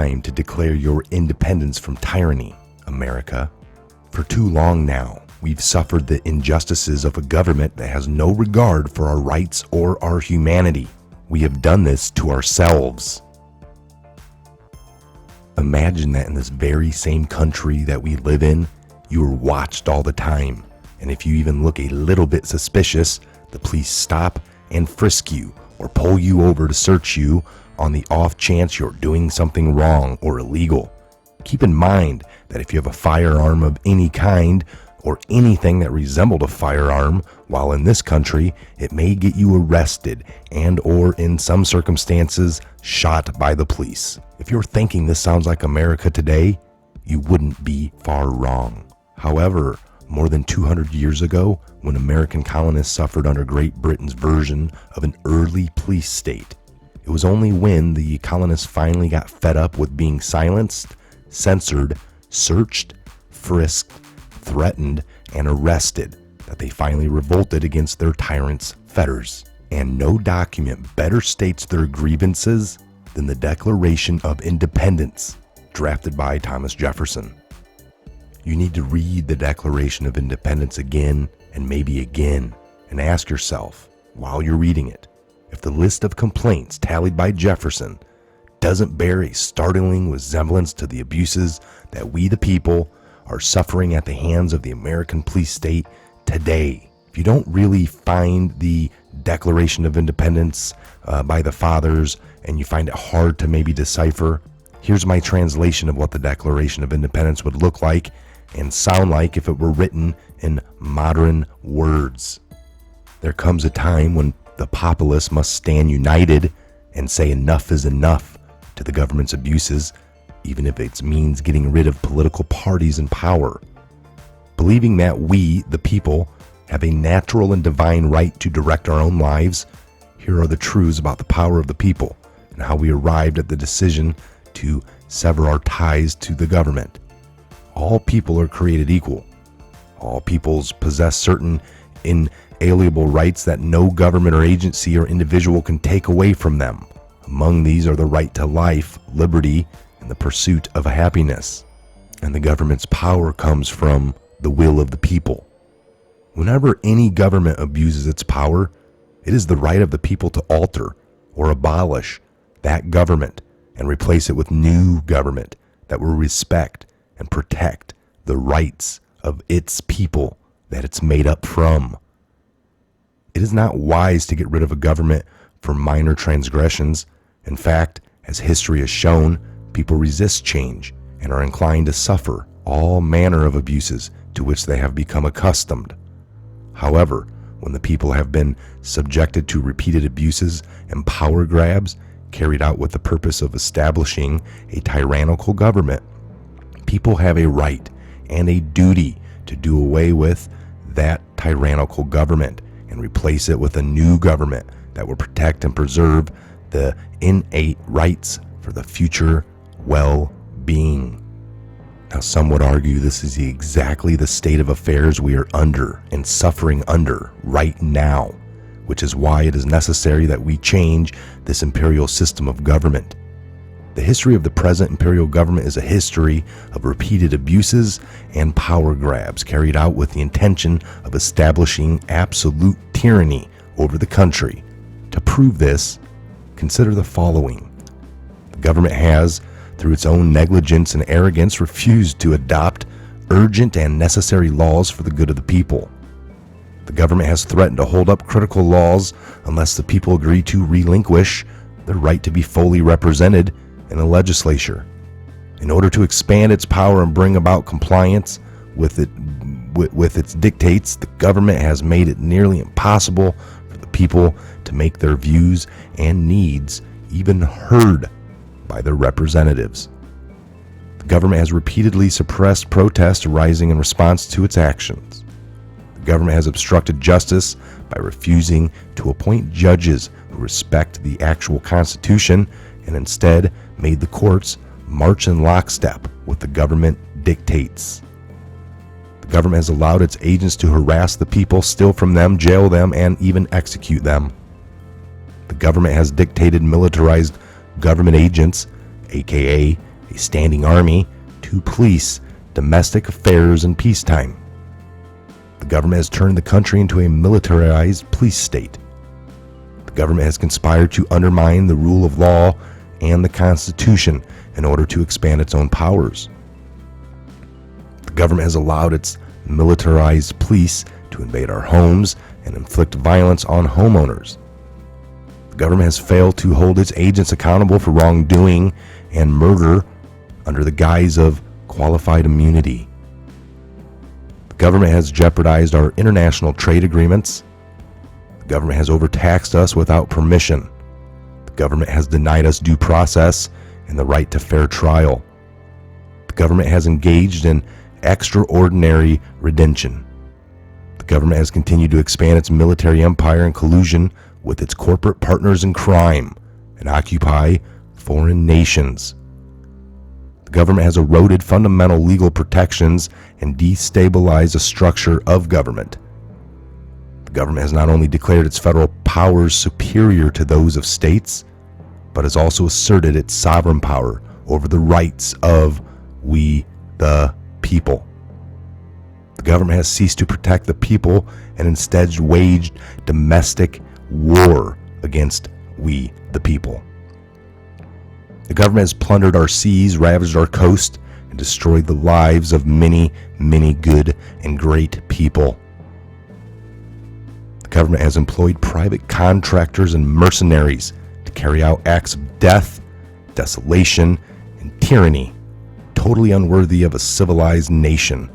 time to declare your independence from tyranny, America. For too long now, we've suffered the injustices of a government that has no regard for our rights or our humanity. We have done this to ourselves. Imagine that in this very same country that we live in, you are watched all the time. And if you even look a little bit suspicious, the police stop and frisk you or pull you over to search you on the off chance you're doing something wrong or illegal. Keep in mind that if you have a firearm of any kind or anything that resembled a firearm while in this country, it may get you arrested and or in some circumstances shot by the police. If you're thinking this sounds like America today, you wouldn't be far wrong. However, more than 200 years ago, when American colonists suffered under Great Britain's version of an early police state, it was only when the colonists finally got fed up with being silenced, censored, searched, frisked, threatened, and arrested that they finally revolted against their tyrants' fetters. And no document better states their grievances than the Declaration of Independence, drafted by Thomas Jefferson. You need to read the Declaration of Independence again and maybe again and ask yourself, while you're reading it, if the list of complaints tallied by Jefferson doesn't bear a startling resemblance to the abuses that we the people are suffering at the hands of the American police state today. If you don't really find the Declaration of Independence by the fathers and you find it hard to maybe decipher, here's my translation of what the Declaration of Independence would look like and sound like if it were written in modern words. There comes a time when the populace must stand united and say enough is enough to the government's abuses, even if it means getting rid of political parties in power. Believing that we, the people, have a natural and divine right to direct our own lives, here are the truths about the power of the people and how we arrived at the decision to sever our ties to the government. All people are created equal. All peoples possess certain inalienable rights that no government or agency or individual can take away from them. Among these are the right to life, liberty, and the pursuit of happiness. And the government's power comes from the will of the people. Whenever any government abuses its power, it is the right of the people to alter or abolish that government and replace it with new government that will respect and protect the rights of its people that it's made up from. It is not wise to get rid of a government for minor transgressions. In fact, as history has shown, people resist change and are inclined to suffer all manner of abuses to which they have become accustomed. However, when the people have been subjected to repeated abuses and power grabs carried out with the purpose of establishing a tyrannical government, people have a right and a duty to do away with that tyrannical government and replace it with a new government that will protect and preserve the innate rights for the future well-being. Now, some would argue this is exactly the state of affairs we are under and suffering under right now, which is why it is necessary that we change this imperial system of government. The history of the present imperial government is a history of repeated abuses and power grabs carried out with the intention of establishing absolute tyranny over the country. To prove this, consider the following. The government has, through its own negligence and arrogance, refused to adopt urgent and necessary laws for the good of the people. The government has threatened to hold up critical laws unless the people agree to relinquish their right to be fully represented in the legislature. In order to expand its power and bring about compliance with its dictates, the government has made it nearly impossible for the people to make their views and needs even heard by their representatives. The government has repeatedly suppressed protests arising in response to its actions. The government has obstructed justice by refusing to appoint judges who respect the actual Constitution and instead made the courts march in lockstep with the government dictates. The government has allowed its agents to harass the people, steal from them, jail them, and even execute them. The government has dictated militarized government agents, aka a standing army to police domestic affairs in peacetime. The government has turned the country into a militarized police state. The government has conspired to undermine the rule of law and the Constitution in order to expand its own powers. The government has allowed its militarized police to invade our homes and inflict violence on homeowners. The government has failed to hold its agents accountable for wrongdoing and murder under the guise of qualified immunity. The government has jeopardized our international trade agreements. The government has overtaxed us without permission. The government has denied us due process and the right to fair trial. The government has engaged in extraordinary redemption. The government has continued to expand its military empire in collusion with its corporate partners in crime and occupy foreign nations. The government has eroded fundamental legal protections and destabilized the structure of government. The government has not only declared its federal powers superior to those of states, but has also asserted its sovereign power over the rights of we, the people. The government has ceased to protect the people and instead waged domestic war against we, the people. The government has plundered our seas, ravaged our coast, and destroyed the lives of many, many good and great people. The government has employed private contractors and mercenaries to carry out acts of death, desolation, and tyranny, totally unworthy of a civilized nation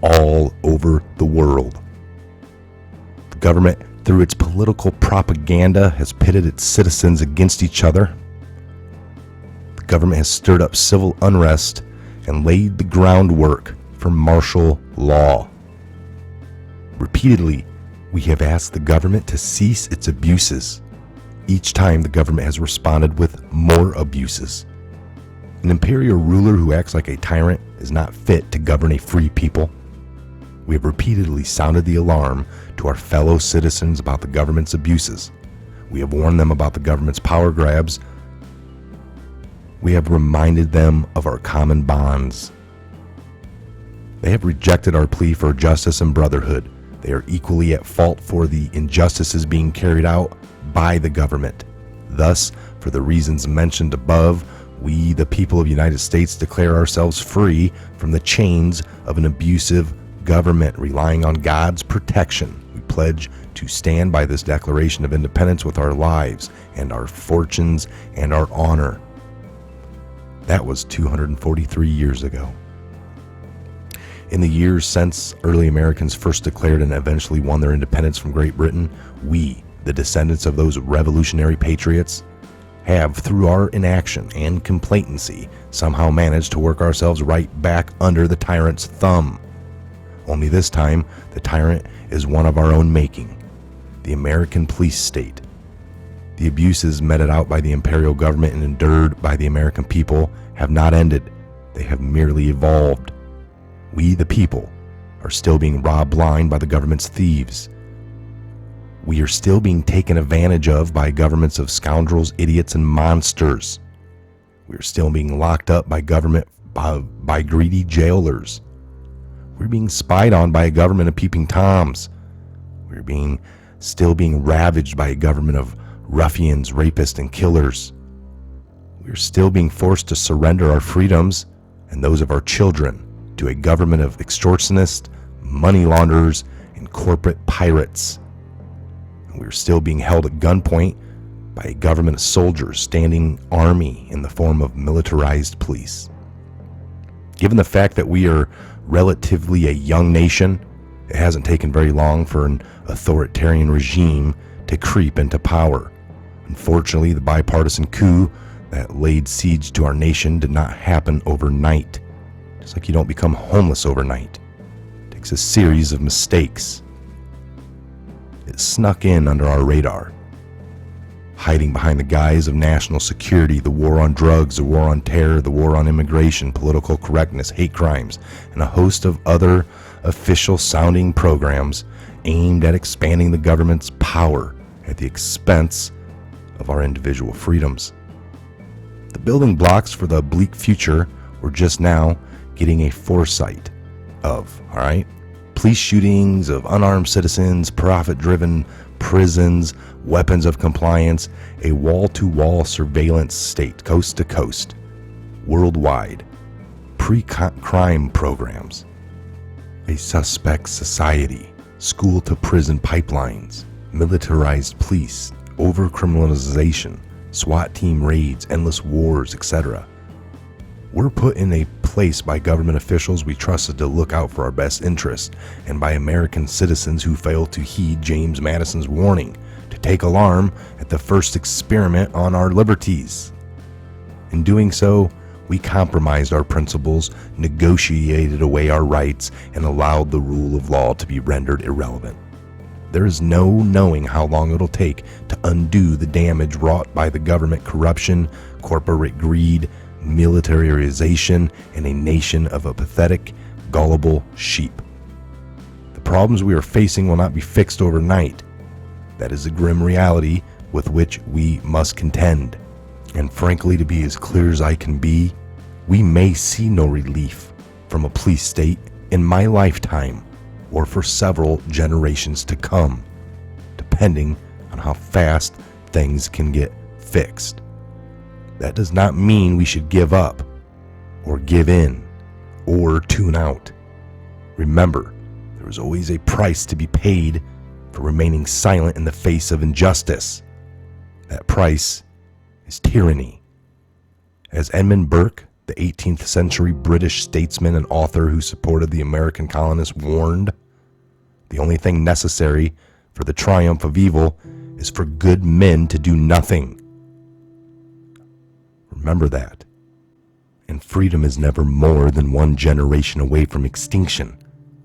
all over the world. The government, through its political propaganda, has pitted its citizens against each other. The government has stirred up civil unrest and laid the groundwork for martial law. Repeatedly, we have asked the government to cease its abuses. Each time, the government has responded with more abuses. An imperial ruler who acts like a tyrant is not fit to govern a free people. We have repeatedly sounded the alarm to our fellow citizens about the government's abuses. We have warned them about the government's power grabs. We have reminded them of our common bonds. They have rejected our plea for justice and brotherhood. They are equally at fault for the injustices being carried out by the government. Thus, for the reasons mentioned above, we, the people of the United States, declare ourselves free from the chains of an abusive government, relying on God's protection. We pledge to stand by this Declaration of Independence with our lives and our fortunes and our honor. That was 243 years ago. In the years since early Americans first declared and eventually won their independence from Great Britain, we, the descendants of those revolutionary patriots, have, through our inaction and complacency, somehow managed to work ourselves right back under the tyrant's thumb. Only this time, the tyrant is one of our own making, the American police state. The abuses meted out by the imperial government and endured by the American people have not ended. They have merely evolved. We, the people, are still being robbed blind by the government's thieves. We are still being taken advantage of by governments of scoundrels, idiots, and monsters. We are still being locked up by government by greedy jailers. We're being spied on by a government of peeping toms. We're still being ravaged by a government of ruffians, rapists, and killers. We're still being forced to surrender our freedoms and those of our children to a government of extortionists, money launderers, and corporate pirates. And we're still being held at gunpoint by a government of soldiers, standing army in the form of militarized police. Given the fact that we are relatively a young nation, it hasn't taken very long for an authoritarian regime to creep into power. Unfortunately, the bipartisan coup that laid siege to our nation did not happen overnight. Just like you don't become homeless overnight. It takes a series of mistakes. It snuck in under our radar, hiding behind the guise of national security, the war on drugs, the war on terror, the war on immigration, political correctness, hate crimes, and a host of other official-sounding programs aimed at expanding the government's power at the expense of our individual freedoms. The building blocks for the bleak future We're just now getting a foresight of, all right? Police shootings of unarmed citizens, profit-driven prisons, weapons of compliance, a wall-to-wall surveillance state, coast to coast, worldwide, pre-crime programs, a suspect society, school-to-prison pipelines, militarized police, over-criminalization, SWAT team raids, endless wars, etc. We're put in a place by government officials we trusted to look out for our best interests, and by American citizens who failed to heed James Madison's warning to take alarm at the first experiment on our liberties. In doing so, we compromised our principles, negotiated away our rights, and allowed the rule of law to be rendered irrelevant. There is no knowing how long it'll take to undo the damage wrought by the government corruption, corporate greed, militarization, and a nation of a pathetic, gullible sheep. The problems we are facing will not be fixed overnight. That is a grim reality with which we must contend. And frankly, to be as clear as I can be, we may see no relief from a police state in my lifetime or for several generations to come, depending on how fast things can get fixed. That does not mean we should give up or give in or tune out. Remember, there is always a price to be paid for remaining silent in the face of injustice. That price is tyranny. As Edmund Burke, the 18th century British statesman and author who supported the American colonists, warned, the only thing necessary for the triumph of evil is for good men to do nothing. Remember that. And freedom is never more than one generation away from extinction.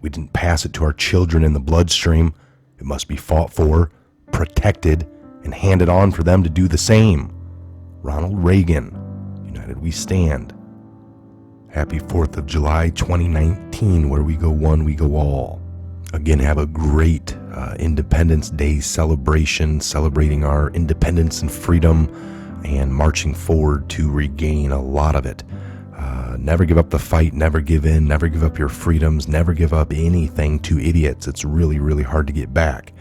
We didn't pass it to our children in the bloodstream. It must be fought for, protected, and handed on for them to do the same. Ronald Reagan, United We Stand. Happy 4th of July 2019, where we go one, we go all. Again, have a great Independence Day celebration, celebrating our independence and freedom and marching forward to regain a lot of it. Never give up the fight, never give in, never give up your freedoms, never give up anything to idiots. It's really, really hard to get back.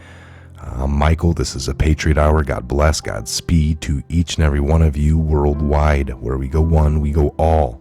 I'm Michael. This is a Patriot Hour. God bless, Godspeed to each and every one of you worldwide. Where we go one, we go all.